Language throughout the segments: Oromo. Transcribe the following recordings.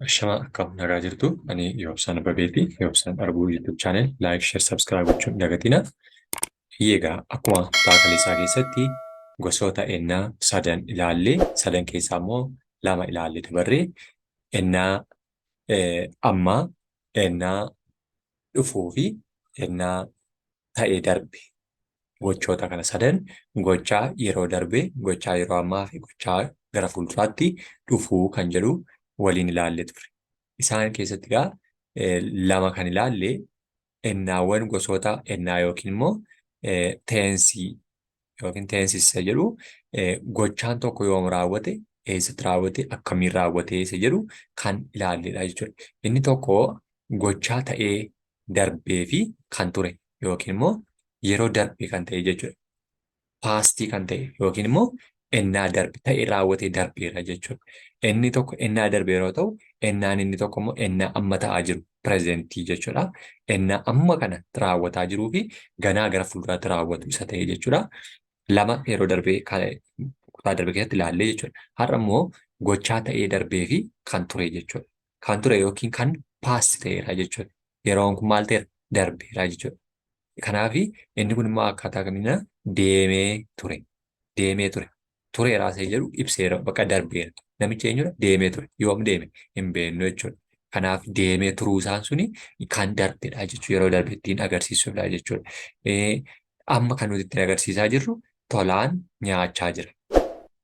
Shama akkam nagaa jirtu ani Yoobsaan Ababeeti. Yoobsaan Arbuu YouTube channel like, share, subscribe gochuun hin dagatina. Egaa akkuma taakala isaa keessatti gosoota ennaa sadan ilaallee sadan keessaa immoo lama ilaallee dabarree ennaa ammaa, ennaa dhufuu fi ennaa ta'ee darbe gochoota kana sadan gochaa yeroo darbe, gochaa yeroo ammaa fi gochaa gara fuulduraatti dhufuu kan jedhu waliin ilaallee ture. Isaan keessatti lama kan ilaalle ennaawwan gosoota ennaa yookiin immoo teensii yookiin teensisa jedhu gochaan tokko yoom raawwate, eessatti raawwate, akkamiin raawwate isa jedhu kan ilaalledha jechuudha. Inni tokko gochaa ta'ee darbee fi kan ture yookiin immoo yeroo darbe kan ta'e jechuudha. Paastii kan ta'e yookiin immoo ennaa darbe ta'e raawwatee darbeera jechuudha. Inni tokko ennaa darbe yeroo ta'u, ennaan inni tokko immoo ennaa amma ta'aa jiru pirezentii jechuudha. Ennaa amma kana raawwataa jiruu fi ganaa gara fuulduraatti raawwatu isa ta'e jechuudha. Lama yeroo darbee kutaa darbe keessatti ilaallee jechuudha. Har'a immoo gochaa ta'ee darbee fi kan ture jechuudha. Kan ture yookiin kan paasti ta'eera jechuudha. Yeroon kun maal ta'eera? Darbeera jechuudha. Kanaaf inni kun immoo akkaataa kamiin deemee ture. Deemee ture. Tureeraa isa jedhu ibseera bakka darbeera. Namichi eenyudha? Deemee ture. Yoom deeme? Hin beeknu jechuudha. Kanaaf deemee turuu isaan suni kan darbedha jechuudha. Yeroo darbe ittiin agarsiisudha jechuudha. Amma kan nuti ittiin agarsiisaa jirru tolaan nyaachaa jira.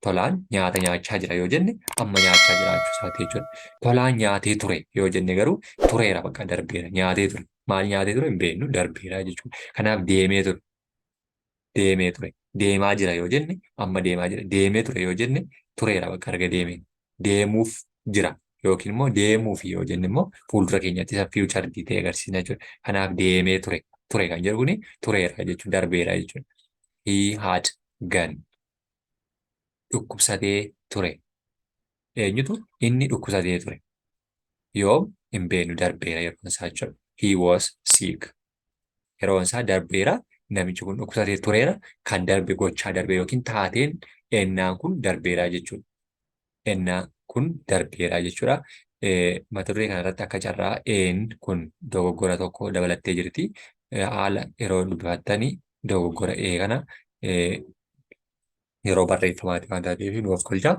Tolaan nyaata nyaachaa jira yoo jenne amma nyaachaa jiraachuu isaati jechuudha. Tolaan nyaatee ture yoo jenne garuu tureera bakka darbeera. Nyaatee ture. Maal nyaatee ture hin beeknu darbeera jechuudha. Kanaaf deemee ture. Deemee ture. Deemaa jira yoo jenne amma deemaa jira. Deemee ture yoo jenne tureera bakka arga deemee. Deemuuf jira yookiin immoo deemuuf yoo jenne immoo fuuldura keenyatti isa fiicharii ta'e agarsiisna jechuudha. Kanaaf deemee ture. Ture kan jedhu kuni tureera jechuudha. Darbeera jechuudha. He had gone. Dhukkubsatee ture. Eenyutu? Inni dhukkubsatee ture. Yoom hin beeknu darbeera yeroon isaa jechuudha. He was sick. Yeroon isaa darbeera. Namichi kun dhukkubsatee tureera. Kan darbe gochaa darbe yookiin taateen ennaan kun darbeera jechuudha. Ennaan kun darbeera jechuudha. Mata duree kanarratti akka carraa kun dogoggora tokko dabalattee jirti. Haala yeroo dubbattanii dogoggora kana yeroo barreeffamaati waan taateef nuuf kolcha.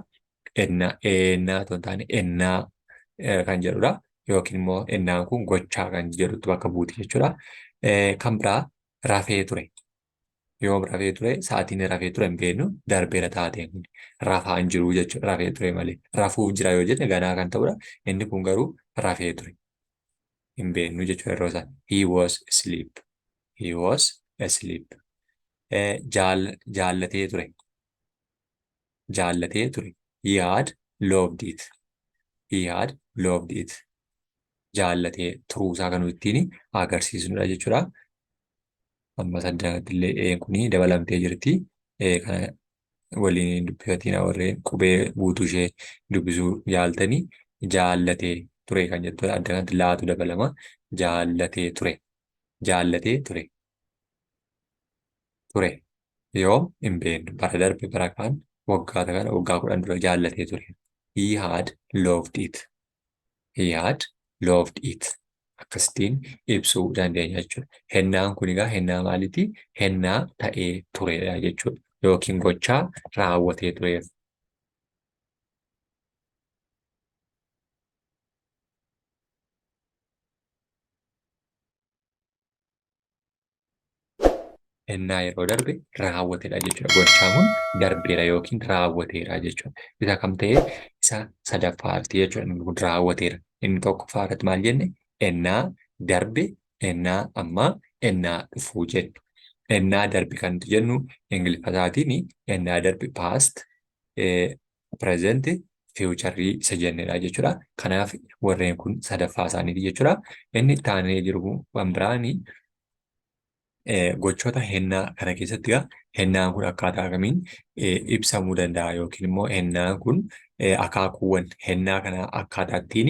Ennaa otoo hin taane ennaa kan jedhudha. Yookiin immoo ennaan kun gochaa kan jedhutti bakka buuti jechuudha. Kan biraa rafee ture. Yoom rafee ture? Sa'aatiin rafee ture hin beeknu darbeera taateen kun. Rafaa hin jiru jechuudha. Rafee ture malee. Rafuuf jira yoo jenne ganaa kan ta'udha. Inni kun garuu rafee ture. Hin beeknu jechuudha yeroo isaa. He was asleep. He was asleep. Jaallatee ture. Jaallatee ture. He had loved it. He had loved it. Jaallatee turuusaa kan ittiin agarsiisnudha jechuudha. Amma saddaatti illee kuni dabalamtee jirti. Kana waliin dubbifatiin warreen qubee guutuu ishee dubbisuu yaaltanii jaallatee ture kan jettudha. Adda kanatti laatu dabalama. Jaallatee ture. Jaallatee ture. Ture. Yoom hin beeknu bara darbe bara kaan waggaa 10 dura jaallatee ture. He had loved it. He had loved it. Akkasitiin ibsuu dandeenya jechuudha. Hennaan kun egaa hennaa maaliiti? Hennaa ta'ee turedha jechuudha. Yookiin gochaa raawwatee tureef. Hennaa yeroo darbe raawwatedha jechuudha. Gochaan kun darbeera yookiin raawwateera jechuudha. Isa kam ta'ee? Isa sadaffaarti jechuudha. Inni kun raawwateera. Inni tokkoffaarratti maal jenne? Ennaa darbe, ennaa ammaa, ennaa dhufuu jenna. Ennaa darbe kan nuti jennu Ingiliffaatiin ennaa darbe past, present, future isa jennedha jechuudha. Kanaaf warreen kun sadaffaa isaaniiti jechuudha. Inni taanee jiru waan biraani gochoota hennaa kana keessatti hennaan kun akkaataa kamiin ibsamuu danda'a yookiin immoo hennaan kun akaakuuwwan hennaa kana akkaataa ittiin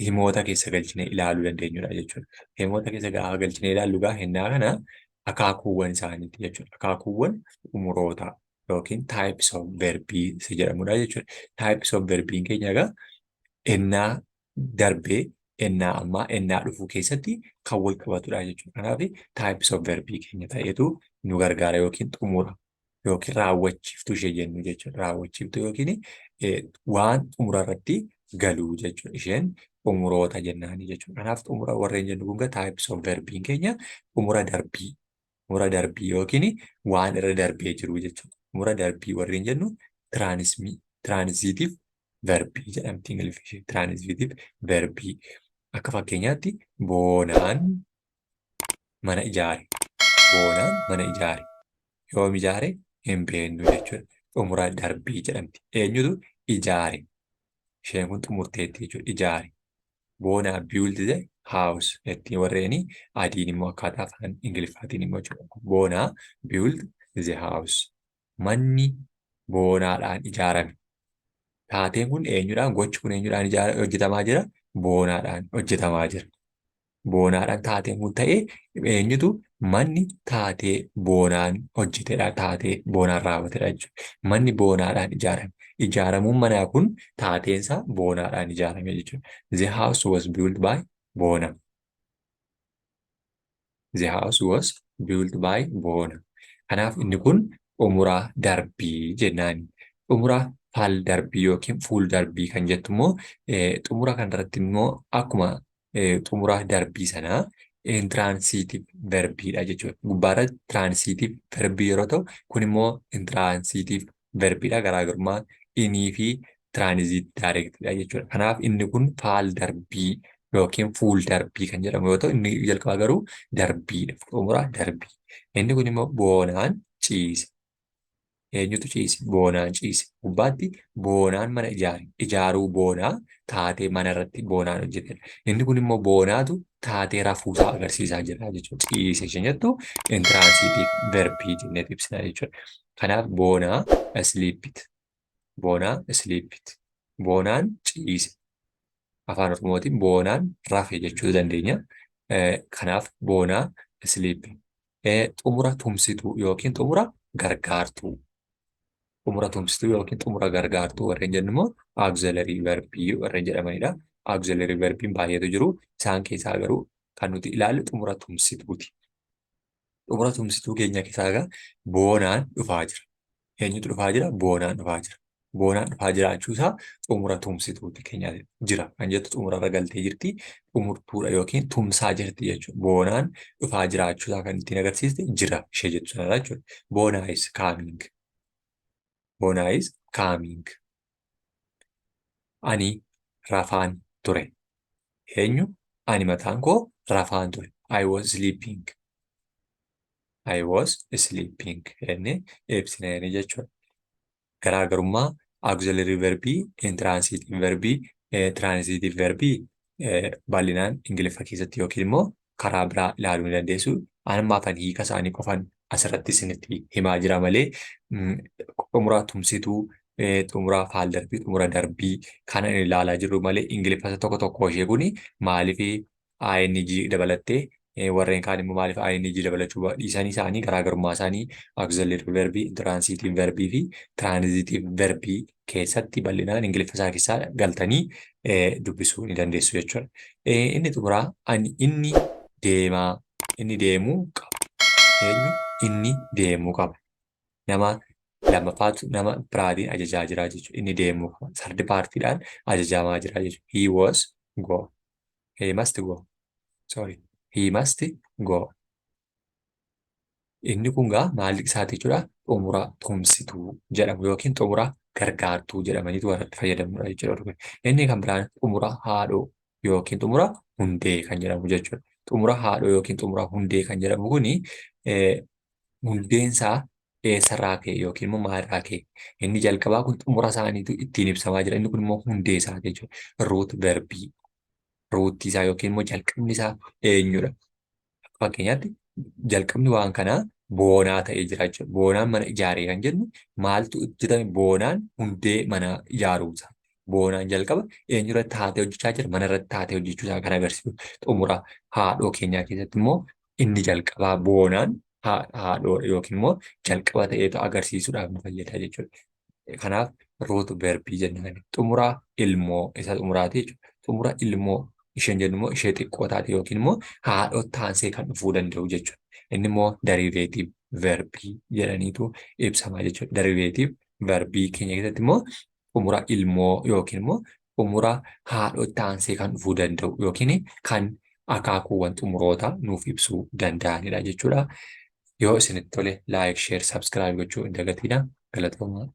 himoota keessa galchine ilaaluu dandeenyudha jechuudha. Himoota keessa gaafa galchine ilaallu hennaa kana akaakuuwwan isaaniiti jechuudha. Akaakuuwwan umuroota yookiin types of verbii isa jedhamudha jechuudha. Types of verbiin keenya ennaa darbee, ennaa ammaa, ennaa dhufuu keessatti kan wal qabatudha jechuudha. Kanaaf types of verbii keenya ta'eetu nu gargaara yookiin xumura yookiin raawwachiiftuu ishee jennu jechuudha. Raawwachiiftuu yookiin waan xumura irratti galuu jechuudha. Isheen xumuroota jennaani jechuudha. Kanaaf xumura warreen jennu kun types of verbiin keenya xumura darbii. Xumura darbii yookiin waan irra darbee jiru jechuudha. Xumura darbii warreen jennu transitive verbii jedhamti Ingiliffii. Transitive verbii. Akka fakkeenyaatti boonaan mana ijaare. Boonaan mana ijaare. Yoom ijaare hin beeknu jechuudha. Xumura darbii jedhamti. Eenyutu ijaare? Isheen kun xumurteetti jechuudha. Ijaare. Boonaa build the house jettiin warreeni adiin immoo akkaataa afaan Ingiliffaatiin immoo jechuudha. Boonaa build the house. Manni boonaadhaan ijaarame. Taateen kun eenyudhaan? Gochi kun eenyudhaan hojjetamaa jira? Boonaadhaan hojjetamaa jira. Boonaadhaan taateen kun ta'ee eenyutu? Manni taatee boonaan hojjetedha. Taatee boonaan raawwatedha jechuudha. Manni boonaadhaan ijaarame. Ijaaramuun manaa kun taateensaa boonaadhaan ijaarame jechuudha. The house was built by Boona. The house was built by Boona. Kanaaf inni kun xumura darbii jennaani. Xumura faal darbii yookiin fuul darbii kan jettu immoo xumura kanarratti immoo akkuma xumura darbii sanaa intransitive verbiidha jechuudha. Gubbaarra transitive verbii yeroo ta'u kun immoo intransitive verbiidha. Garaagarummaa inii fi transit directidha jechuudha. Kanaaf inni kun faal darbii yookiin fuul darbii kan jedhamu yoo ta'u inni jalqabaa garuu darbiidha. Xumura darbii. Inni kun immoo boonaan ciise. Eenyutu ciise? Boonaan ciise. Gubbaatti boonaan mana ijaare. Ijaaruu boonaa taatee mana irratti boonaan hojjetedha. Inni kun immoo boonaatu taatee rafuusaa agarsiisaa jira jechuudha. Ciise isheen jettu intransitive verbii jennee ibsina jechuudha. Kanaaf boonaa sleepit. Boonaa sleepit. Boonaan ciise. Afaan Oromootiin boonaan rafe jechuu dandeenya. Kanaaf boonaa sleepit. Xumura tumsituu yookiin xumura gargaartuu. Xumura tumsituu yookiin xumura gargaartuu warreen jennu immoo auxiliary verbii warreen jedhamanidha. Auxiliary verbiin baay'eetu jiru. Isaan keessaa garuu kan nuti ilaallu xumura tumsituuti. Xumura tumsituu keenya keessaa boonaan dhufaa jira. Eenyutu dhufaa jira? Boonaan dhufaa jira. Boonaan dhufaa jiraachuusaa xumura tumsituuti keenya jira. Kan jettu xumurarra galtee jirti. Xumurtuudha yookiin tumsaa jirti jechuudha. Boonaan dhufaa jiraachuusaa kan ittiin agarsiiste jira ishee jettu sanadha jechuudha. Boonaa is coming. Boonaa is coming. Ani rafaan ture. Eenyu? Ani mataan koo rafaan ture. I was sleeping. I was sleeping. Jennee ibsina jechuudha. Garaagarummaa auxiliary verbii, intransitive verbii, transitive verbii bal'inaan Ingiliffa keessatti yookiin immoo karaa biraa ilaaluu ni dandeessu. Ammaafan hiika isaanii qofan asirratti isinitti himaa jira malee xumura tumsituu, xumura faal darbii, xumura darbii kana ilaalaa jirru malee Ingiliffa tokko tokko ishee kuni maaliif ING dabalattee warreen kaan immoo maaliif ING dabalachuu dhiisanii isaanii garaagarummaa isaanii auxiliary verbii, intransitive verbii fi transitive verbii keessatti bal'inaan Ingiliffa isaa keessaa galtanii dubbisuu ni dandeessu jechuudha. Inni xumuraa inni deemaa, inni deemuu qaba. Eenyu? Inni deemuu qaba. Nama lamaffaatu nama biraatiin ajajaa jira jechuudha. Inni deemuu qaba. Sardi paartiidhaan ajajamaa jira jechuudha. He was go. He must go. Sorry. He must go. Inni kun maalli isaati jechuudha? Xumura tumsituu jedhamu yookiin xumura gargaartuu jedhamaniitu warratti fayyadamudha jechuudha. Inni kan biraan xumura haadhoo yookiin xumura hundee kan jedhamu jechuudha. Xumura haadhoo yookiin xumura hundee kan jedhamu kuni hundeensaa eessarraa ka'e yookiin immoo maalirraa ka'e? Inni jalqabaa kun xumura isaaniitu ittiin ibsamaa jira. Inni kun immoo hundee isaati jechuudha. Root verbii. Ruutii isaa yookiin immoo jalqabni isaa eenyudha? Fakkeenyaatti jalqabni waan kanaa boonaa ta'ee jira jechuudha. Boonaan mana ijaaree kan jennu maaltu hojjetame? Boonaan hundee mana ijaaruusaa. Boonaan jalqaba eenyurratti taatee hojjechaa jira? Mana irratti taatee hojjechuusaa kan agarsiisu. Xumura haadhoo keenyaa keessatti immoo inni jalqabaa boonaan haadhoo yookiin immoo jalqaba ta'eetu agarsiisuudhaaf nu fayyada jechuudha. Kanaaf root verbii jenna. Xumura ilmoo isa xumuraati jechuudha. Xumura ilmoo isheen jennu immoo ishee xiqqoo taate yookiin immoo haadhotti aansee kan dhufuu danda'u jechuudha. Inni immoo deriveetiiv verbii jedhaniitu ibsama jechuudha. Deriveetiiv verbii keenya keessatti immoo xumura ilmoo yookiin immoo xumura haadhotti aansee kan dhufuu danda'u yookiin kan akaakuuwwan xumuroota nuuf ibsuu danda'anidha jechuudha. Yoo isinitti tole laayik, sheer, sabskiraayib gochuu hin dagatinaa. Galatoomaa.